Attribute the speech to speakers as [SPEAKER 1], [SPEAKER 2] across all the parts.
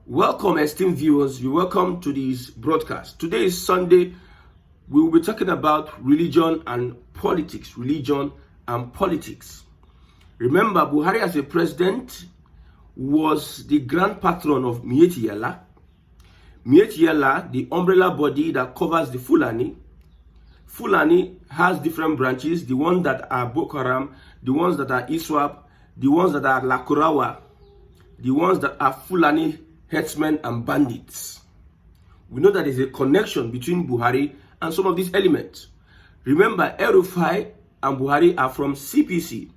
[SPEAKER 1] Welcome, esteemed viewers. You're welcome to this broadcast. Today is Sunday. We will be talking about religion and politics. Religion and politics. Remember, Buhari as a president was the grand patron of Miyetti Allah. Miyetti Allah, the umbrella body that covers the Fulani. Fulani has different branches, the ones that are Boko Haram, the ones that are ISWAP, the ones that are Lakurawa, the ones that are Fulani herdsmen and bandits. We know that there is a connection between Buhari and some of these elements. Remember, Rror and Buhari are from CPC,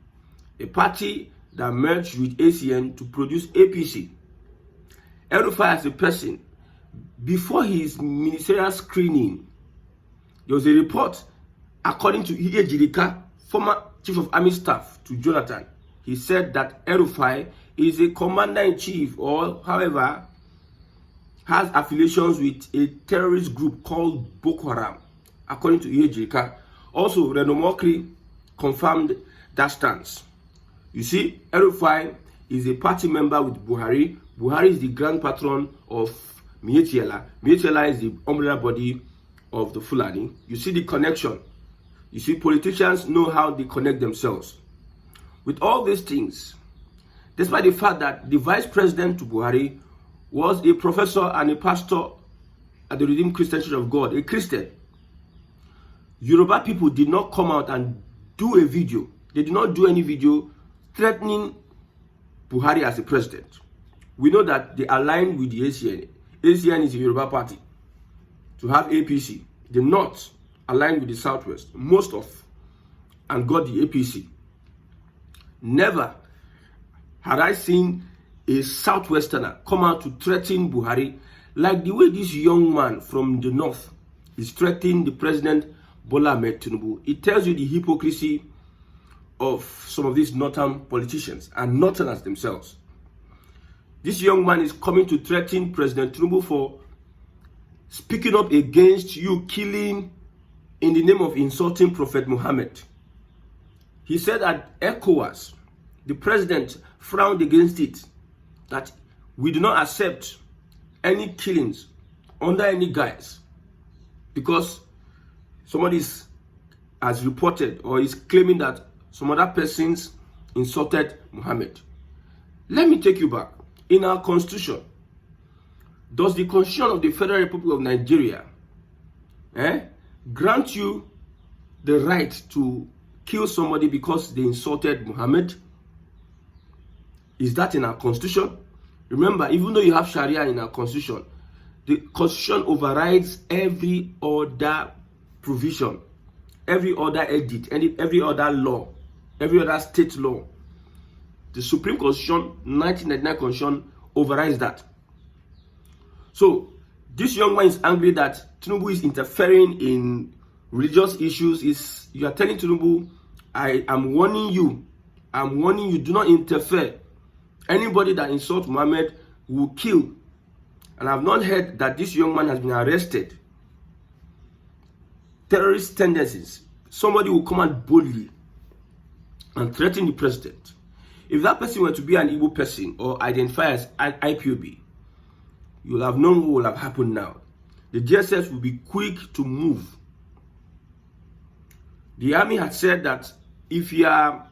[SPEAKER 1] a party that merged with ACN to produce APC. Rror as a person, before his ministerial screening, there was a report, according to Ejirika, former chief of army staff to Jonathan. He said that Rror is a commander-in-chief, or however, has affiliations with a terrorist group called Boko Haram, according to Ejirika. Also, Renomokri confirmed that stance. You see, Rror is a party member with Buhari. Buhari is the grand patron of Miyetti Allah. Miyetti Allah is the umbrella body of the Fulani. You see the connection. You see, politicians know how they connect themselves. With all these things, despite the fact that the vice president to Buhari was a professor and a pastor at the Redeemed Christian Church of God, a Christian, Yoruba people did not come out and do a video. They did not do any video threatening Buhari as a president. We know that they aligned with the ACN. ACN is a Yoruba party to have APC. The North aligned with the Southwest, most of, and got the APC. Never had I seen a Southwesterner come out to threaten Buhari like the way this young man from the North is threatening the president Bola Ahmed Tinubu. It tells you the hypocrisy of some of these Northern politicians and Northerners themselves. This young man is coming to threaten President Tinubu for speaking up against you killing in the name of insulting Prophet Muhammad. He said at ECOWAS, the president frowned against it, that we do not accept any killings under any guise because somebody has reported or is claiming that some other persons insulted Muhammad. Let me take you back. In our constitution, does the Constitution of the Federal Republic of Nigeria grant you the right to kill somebody because they insulted Muhammad? Is that in our constitution? Remember, even though you have Sharia in our constitution, the constitution overrides every other provision, every other edit, every other law, every other state law. The Supreme Constitution, 1999 Constitution, overrides that. So, this young man is angry that Tinubu is interfering in religious issues. You are telling Tinubu, I am warning you, do not interfere. Anybody that insults Muhammad will kill. And I've not heard that this young man has been arrested. Terrorist tendencies. Somebody will come out boldly and threaten the president. If that person were to be an Igbo person or identify as IPOB, you'll have known what will have happened now. The DSS will be quick to move. The army had said that if you are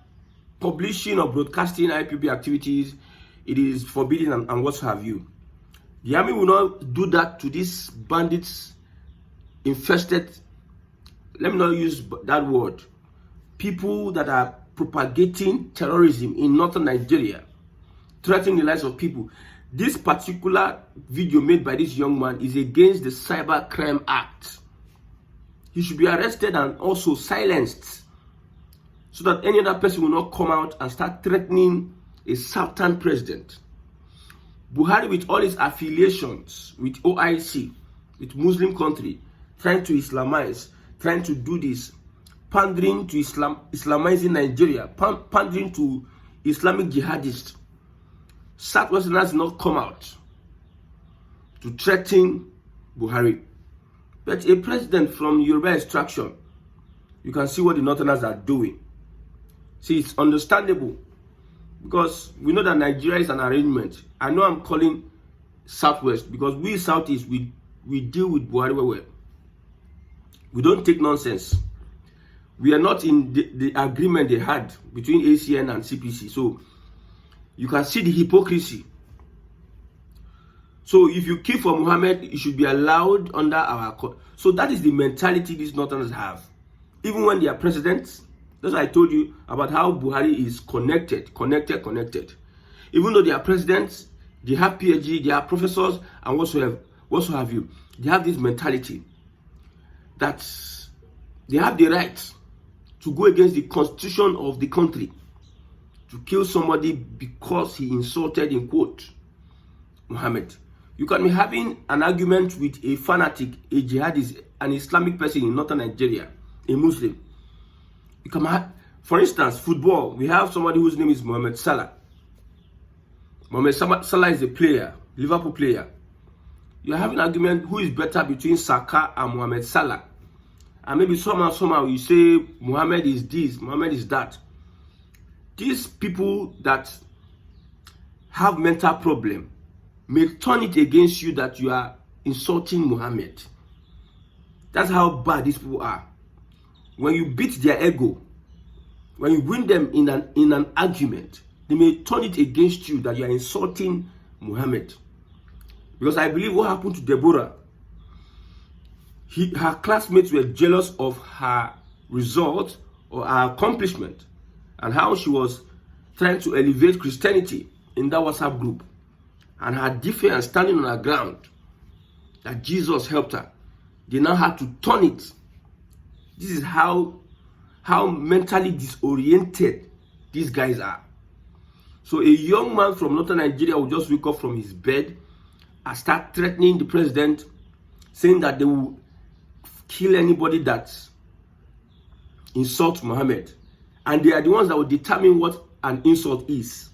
[SPEAKER 1] publishing or broadcasting IPOB activities, it is forbidden and what have you. The army will not do that to these bandits infested, let me not use that word, people that are propagating terrorism in northern Nigeria, threatening the lives of people. This particular video made by this young man is against the Cyber Crime Act. He should be arrested and also silenced so that any other person will not come out and start threatening a Southern president. Buhari, with all his affiliations with OIC, with Muslim country, trying to Islamize, trying to do this, pandering to Islamizing Nigeria, pandering to Islamic jihadists. Southwesterners not come out to threaten Buhari. But a president from Yoruba extraction, you can see what the Northerners are doing. See, it's understandable because we know that Nigeria is an arrangement. I know I'm calling Southwest, because we Southeast, we deal with Buhari well. We don't take nonsense. We are not in the agreement they had between ACN and CPC. So you can see the hypocrisy. So if you kill for Muhammad, it should be allowed under our court. So that is the mentality these Northerners have. Even when they are presidents, that's why I told you about how Buhari is connected. Even though they are presidents, they have PhD, they are professors, and whatso have you. They have this mentality that they have the right to go against the constitution of the country, to kill somebody because he insulted, in quote, Muhammad. You can be having an argument with a fanatic, a jihadist, an Islamic person in northern Nigeria, a Muslim. You can have, for instance, football. We have somebody whose name is Mohamed Salah. Mohamed Salah is a player, Liverpool player. You're having an argument who is better between Saka and Mohamed Salah. And maybe somehow you say Muhammad is this, Muhammad is that. These people that have mental problem may turn it against you that you are insulting Muhammad. That's how bad these people are. When you beat their ego, when you win them in an argument, they may turn it against you that you are insulting Muhammad. Because I believe what happened to Deborah, her classmates were jealous of her result or her accomplishment and how she was trying to elevate Christianity in that WhatsApp group, and her defense standing on her ground that Jesus helped her. They now had to turn it. This is how mentally disoriented these guys are. So a young man from northern Nigeria will just wake up from his bed and start threatening the president, saying that they will kill anybody that insults Muhammad. And they are the ones that will determine what an insult is.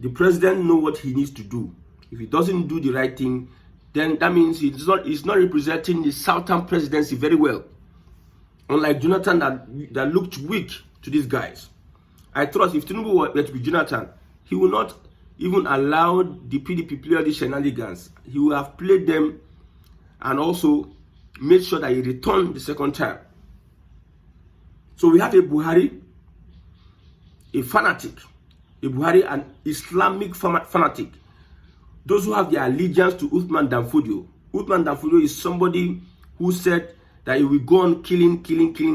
[SPEAKER 1] The president knows what he needs to do. If he doesn't do the right thing, then that means he's not representing the southern presidency very well. Unlike Jonathan that looked weak to these guys. I trust if Tinubu were to be Jonathan, he will not even allow the PDP play these shenanigans. He will have played them and also made sure that he returned the second time. So we have a Buhari, a fanatic, a Buhari, an Islamic fanatic. Those who have their allegiance to Uthman Danfodio. Uthman Danfodio is somebody who said that he will go on killing,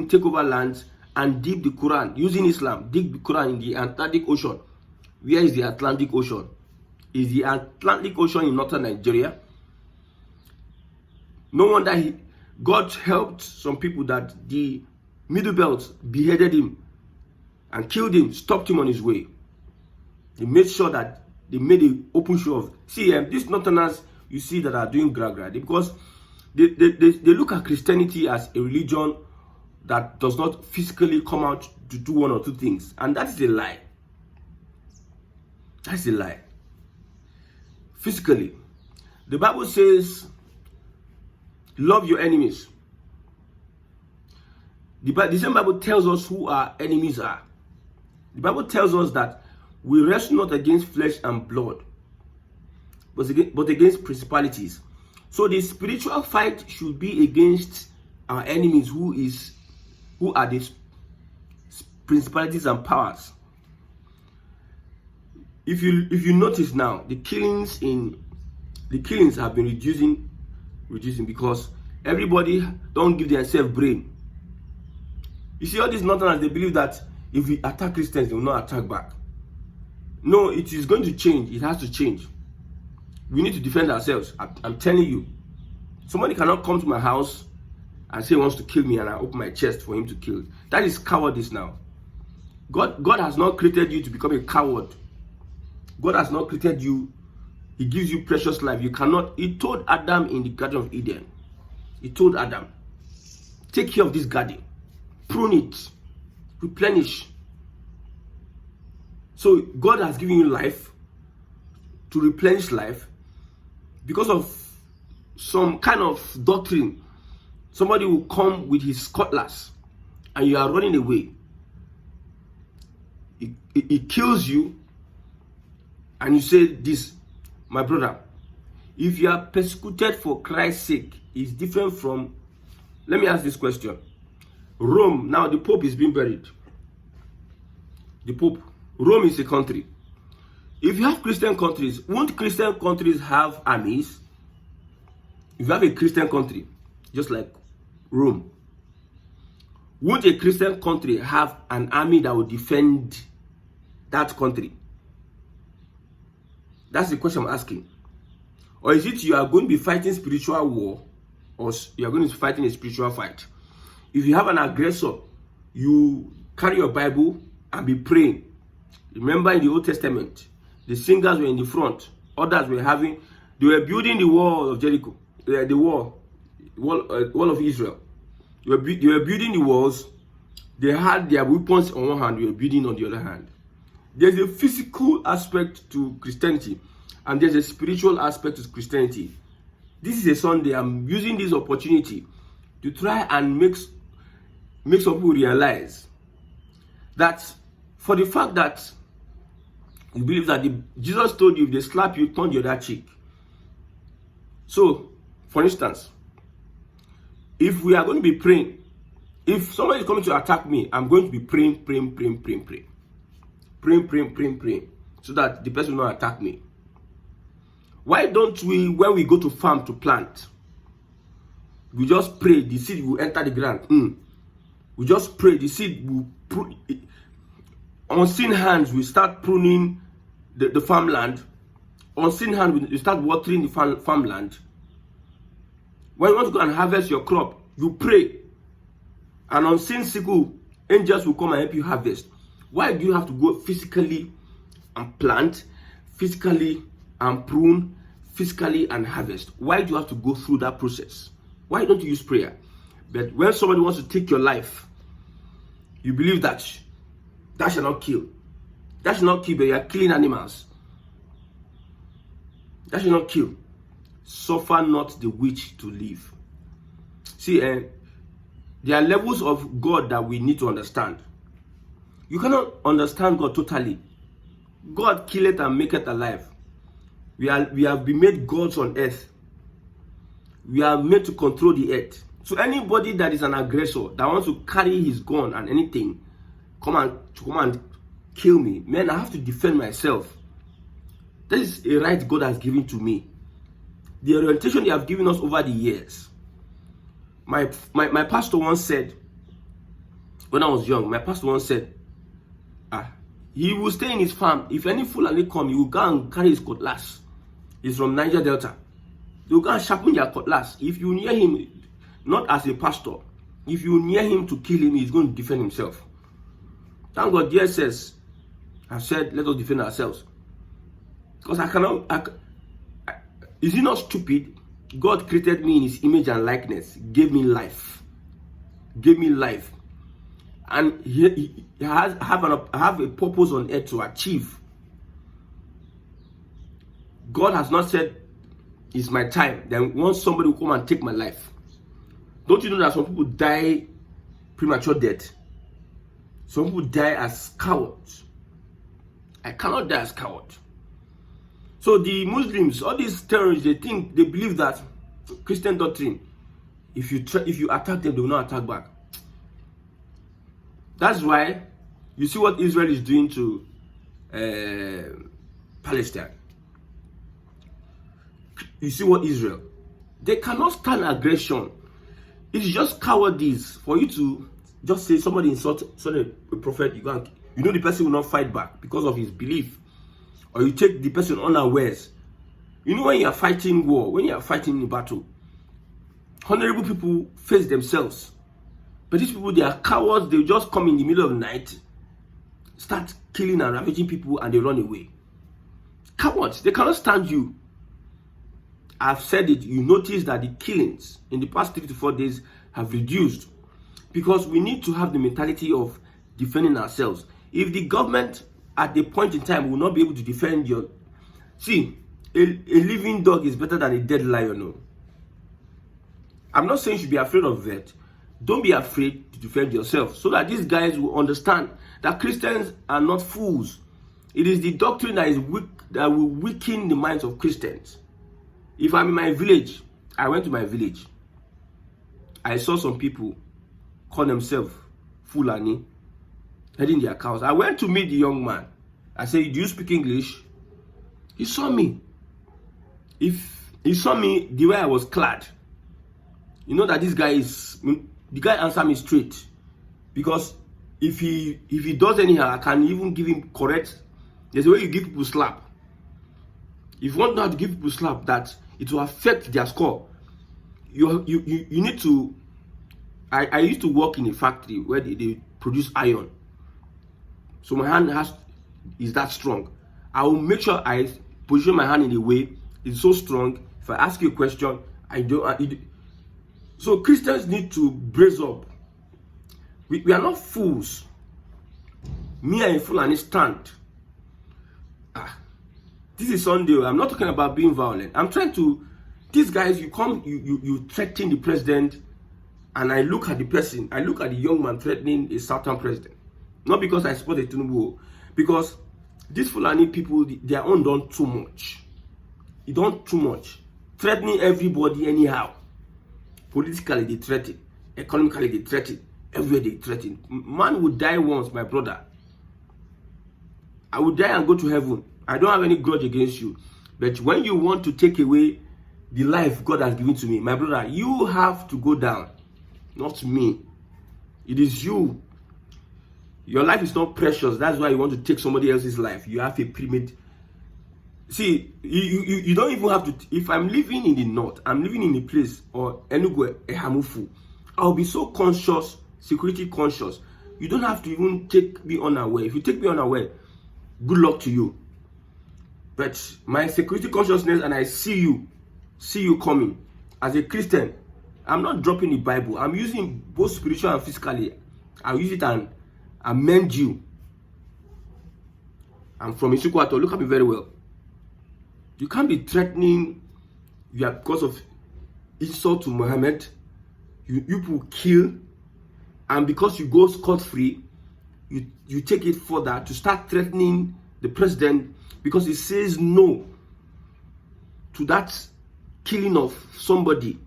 [SPEAKER 1] take over lands and dig the Quran, using Islam, dig the Quran in the Atlantic Ocean. Where is the Atlantic Ocean? Is the Atlantic Ocean in northern Nigeria? No wonder God helped some people that the Middle Belt beheaded him and killed him, stopped him on his way. They made sure that they made an open show of. See, these northerners you see that are doing gragra, because they look at Christianity as a religion that does not physically come out to do one or two things. And that is a lie. That's a lie. Physically. The Bible says, love your enemies. The same Bible tells us who our enemies are. The Bible tells us that we wrestle not against flesh and blood, but against principalities. So the spiritual fight should be against our enemies, who are the principalities and powers. If you notice now, the killings have been reducing because everybody don't give themselves brain. You see, all these northerners, they believe that if we attack Christians, they will not attack back. No, it is going to change. It has to change. We need to defend ourselves. I'm telling you. Somebody cannot come to my house and say he wants to kill me and I open my chest for him to kill. That is cowardice now. God has not created you to become a coward. God has not created you. He gives you precious life. You cannot. He told Adam in the Garden of Eden. He told Adam, take care of this garden. Prune it. Replenish. So God has given you life to replenish life because of some kind of doctrine. Somebody will come with his cutlass and you are running away. It kills you and you say this. my brother, if you are persecuted for Christ's sake, is different from, let me ask this question. Rome, now the Pope is being buried. The Pope, Rome is a country. If you have Christian countries, won't Christian countries have armies? If you have a Christian country, just like Rome, won't a Christian country have an army that will defend that country? That's the question I'm asking. Or is it you are going to be fighting spiritual war, or you are going to be fighting a spiritual fight? If you have an aggressor, you carry your Bible and be praying. Remember in the Old Testament, the singers were in the front. Others they were building the wall of Jericho, the wall of Israel. They were building the walls. They had their weapons on one hand, they were building on the other hand. There's a physical aspect to Christianity, and there's a spiritual aspect to Christianity. This is a Sunday. I'm using this opportunity to try and make some people realize that for the fact that you believe that Jesus told you if they slap you, turn the other cheek. So, for instance, if we are going to be praying, if somebody is coming to attack me, I'm going to be praying, so that the person will not attack me. Why don't we, when we go to farm to plant, we just pray, the seed will enter the ground. We just pray, the seed will prune. Unseen hands will start pruning the farmland. Unseen hands will start watering the farmland. When you want to go and harvest your crop, you pray. And unseen sickle, angels will come and help you harvest. Why do you have to go physically and plant, physically and prune, physically and harvest? Why do you have to go through that process? Why don't you use prayer? But when somebody wants to take your life, you believe that shall not kill. That shall not kill, but you are killing animals. That shall not kill. Suffer not the witch to live. See, there are levels of God that we need to understand. You cannot understand God totally. God killeth and maketh alive. We have been made gods on earth. We are made to control the earth. So anybody that is an aggressor, that wants to carry his gun and anything, come and kill me, man, I have to defend myself. That is a right God has given to me. The orientation they have given us over the years. My pastor once said, when I was young, my pastor once said, he will stay in his farm. If any Fulani come, he will go and carry his cutlass. He's from Niger Delta. They will go and sharpen their cutlass. If you near him, not as a pastor, if you near him to kill him, he's going to defend himself. Thank God, DSS has said, let us defend ourselves. Because is he not stupid? God created me in his image and likeness, gave me life. And he have a purpose on earth to achieve. God has not said, it's my time, then once somebody will come and take my life. Don't you know that some people die premature death? Some people die as cowards. I cannot die as coward. So the Muslims, all these terrorists, they believe that Christian doctrine, if you attack them, they will not attack back. That's why you see what Israel is doing to Palestine. You see what Israel, they cannot stand aggression. It's just cowardice for you to just say somebody insulted a prophet, you know the person will not fight back because of his belief, or you take the person unawares. You know, when you are fighting war, when you are fighting in battle, honorable people face themselves. But these people, they are cowards. They just come in the middle of the night, start killing and ravaging people, and they run away. Cowards, they cannot stand you. I've said it, you notice that the killings in the past 3 to 4 days have reduced, because we need to have the mentality of defending ourselves. If the government at the point in time will not be able to defend your... See, a living dog is better than a dead lion. No? I'm not saying you should be afraid of that. Don't be afraid to defend yourself, so that these guys will understand that Christians are not fools. It is the doctrine that is weak, that will weaken the minds of Christians. If I'm in my village, I went to my village. I saw some people call themselves Fulani, heading their cows. I went to meet the young man. I said, "Do you speak English?" He saw me. If he saw me the way I was clad, you know that this guy is, the guy answered me straight. Because if he does anyhow, I can even give him correct. There's a way you give people slap. If you want to know how to give people slap that it will affect their score, you need to. I used to work in a factory where they produce iron. So my hand is that strong. I will make sure I position my hand in a way it's so strong. If I ask you a question, I don't. So Christians need to brace up. We are not fools. Me and Fulani stand. This is Sunday. I'm not talking about being violent. I'm trying to. These guys, you threaten the president, and I look at the person. I look at the young man threatening a southern president. Not because I support the Tinubu, because these Fulani people, they are done too much. They done too much. Threatening everybody anyhow. Politically, they threaten. Economically, they threaten. Everywhere they threaten. Man will die once, my brother. I will die and go to heaven. I don't have any grudge against you. But when you want to take away the life God has given to me, my brother, you have to go down. Not me. It is you. Your life is not precious. That's why you want to take somebody else's life. You have a premeditated. See, you don't even have to. If I'm living in the north, I'm living in a place or anywhere, Ehamufu, I'll be so conscious, security conscious. You don't have to even take me unaware. If you take me unaware, good luck to you. But my security consciousness, and I see you coming. As a Christian, I'm not dropping the Bible. I'm using both spiritual and physically. I'll use it and amend you. I'm from Isukwato. Look at me very well. You can't be threatening you are because of insult to Muhammad. You will kill, and because you go scot-free, you take it further to start threatening the president because he says no to that killing of somebody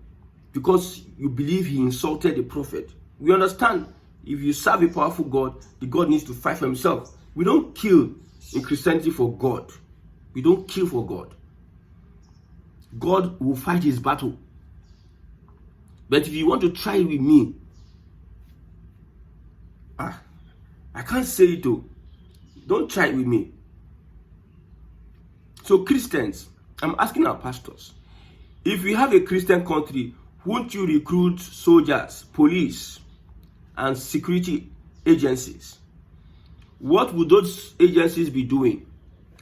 [SPEAKER 1] because you believe he insulted the prophet. We understand if you serve a powerful God, the God needs to fight for himself. We don't kill in Christianity for God. We don't kill for God. God will fight his battle. But if you want to try with me, I can't say it though. Don't try it with me. So Christians, I'm asking our pastors, if we have a Christian country, won't you recruit soldiers, police, and security agencies? What would those agencies be doing?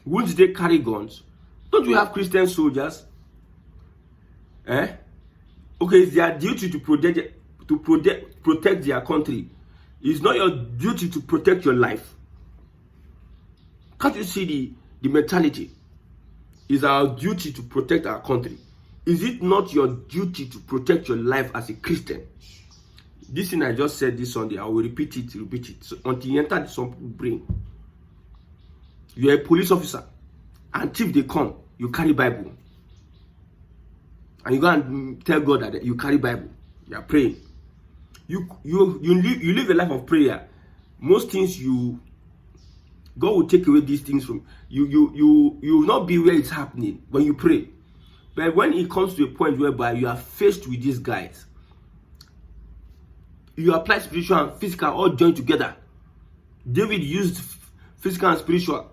[SPEAKER 1] Wouldn't they carry guns? Don't we have Christian soldiers? Okay, it's their duty to protect their country. It's not your duty to protect your life. Can't you see the mentality? It's our duty to protect our country. Is it not your duty to protect your life as a Christian? This thing I just said this Sunday, I will repeat it. So until you enter some people's brain. You are a police officer, and if they come, you carry Bible. And you go and tell God that you carry Bible. You are praying. You live a life of prayer. Most things God will take away these things from you. You will not be where it's happening when you pray. But when it comes to a point whereby you are faced with these guys, you apply spiritual and physical all joined together. David used physical and spiritual.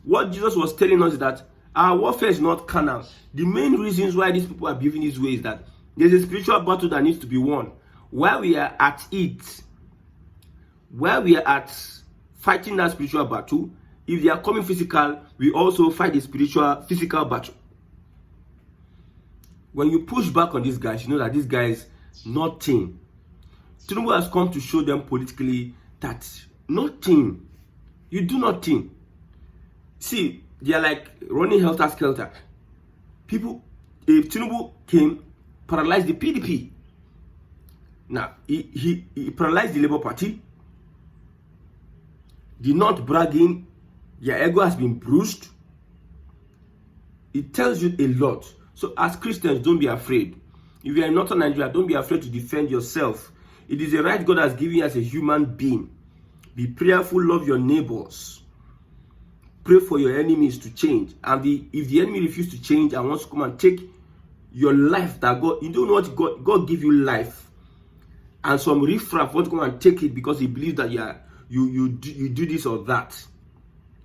[SPEAKER 1] What Jesus was telling us is that our warfare is not carnal. The main reasons why these people are behaving this way is that there's a spiritual battle that needs to be won. While we are at it, while we are at fighting that spiritual battle, if they are coming physical, we also fight the physical battle. When you push back on these guys, you know that these guys, nothing. Tinubu has come to show them politically that nothing. You do nothing. See, they are like running helter-skelter. People, if Tinubu came, paralyzed the PDP. Now, he paralyzed the Labour Party. The not bragging Their ego has been bruised. It tells you a lot. So as Christians, don't be afraid. If you are in northern Nigeria, don't be afraid to defend yourself. It is a right God has given you as a human being. Be prayerful, love your neighbors. Pray for your enemies to change. And if the enemy refuses to change and wants to come and take your life that God, you don't know what God give you life. And some riffraff want to come and take it because he believes that you do this or that.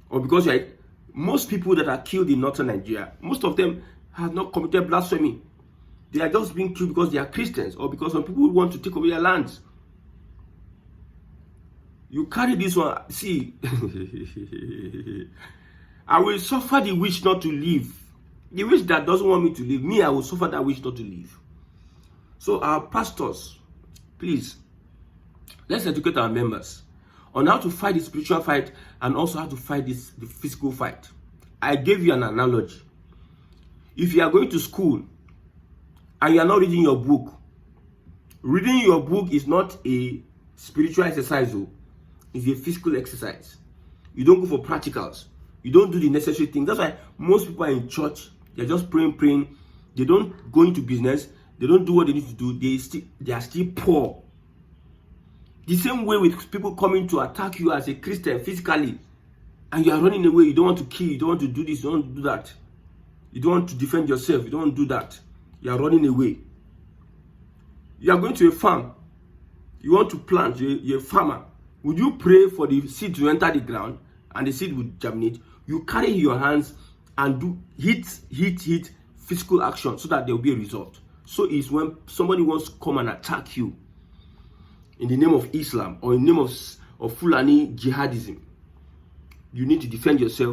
[SPEAKER 1] Or because most people that are killed in northern Nigeria, most of them have not committed blasphemy. They are just being killed because they are Christians or because some people want to take over their lands. You carry this one. See, I will suffer the wish not to live. The wish that doesn't want me to live. Me, I will suffer that wish not to live. So our pastors, please, let's educate our members on how to fight the spiritual fight and also how to fight the physical fight. I gave you an analogy. If you are going to school and you are not reading your book, reading your book is not a spiritual exercise, it's a physical exercise. You don't go for practicals. You don't do the necessary things. That's why most people are in church. They're just praying. They don't go into business. They don't do what they need to do. They are still poor. The same way with people coming to attack you as a Christian physically, and you are running away. You don't want to kill. You don't want to do this. You don't want to do that. You don't want to defend yourself. You don't want to do that. You are running away. You are going to a farm. You want to plant. You're a farmer. Would you pray for the seed to enter the ground and the seed would germinate? You carry your hands and do hit physical action so that there will be a result. So it's when somebody wants to come and attack you in the name of Islam or in the name of Fulani jihadism, you need to defend yourself.